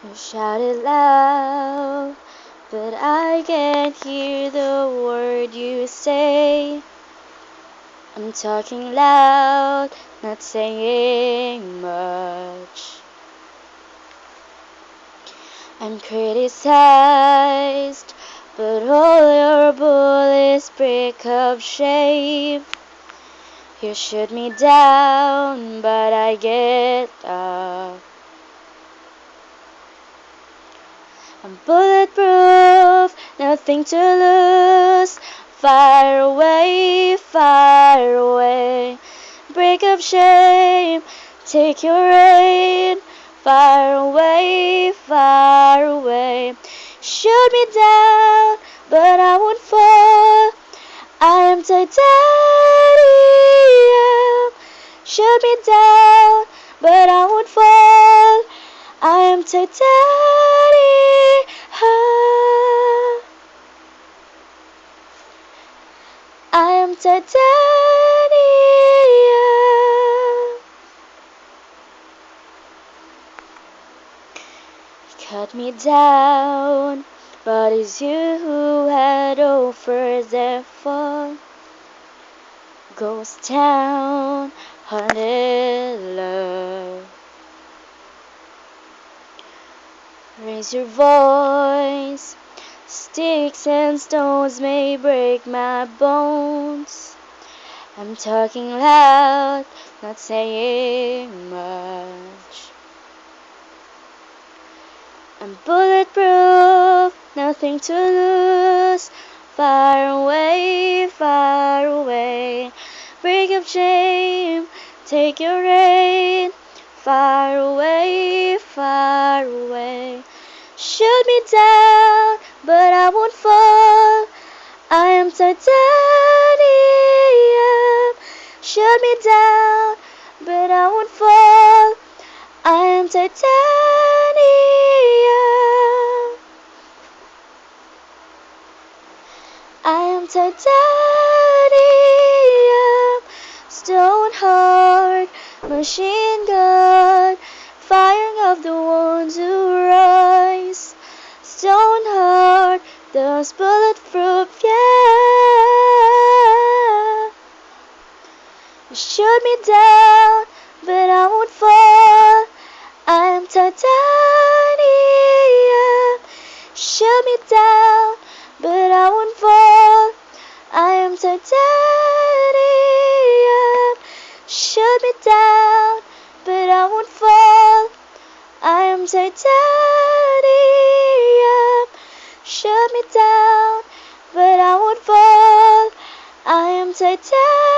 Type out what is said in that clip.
You shout it loud, but I can't hear the word you say. I'm talking loud, not saying much. I'm criticized, but all your bullets break up shape. You shoot me down, but I get up. I'm bulletproof, nothing to lose. Fire away, fire away. Break up shame, take your aim. Fire away, fire away. Shoot me down, but I won't fall. I am titanium. Shoot me down, but I won't fall. I am titanium. I am titanium. Cut me down, but it's you who had offered their fall. Ghost town, haunted love. Raise your voice. Sticks and stones may break my bones. I'm talking loud, not saying much. I'm bulletproof, nothing to lose. Far away, far away. Break up shame, take your aim. Far away, far away. Shoot me down, but I won't fall. I am titanium. Shoot me down, but I won't fall. I am titanium. I am titanium. Stone heart, machine gun, firing of the ones who rise. Stone heart, those bulletproof, yeah. You shoot me down, but I won't fall. I am titanium. Shoot me down, but I won't fall. I am titanium. Shoot me down, but I won't fall. I am titanium. Shoot me down, but I won't fall. I am titanium.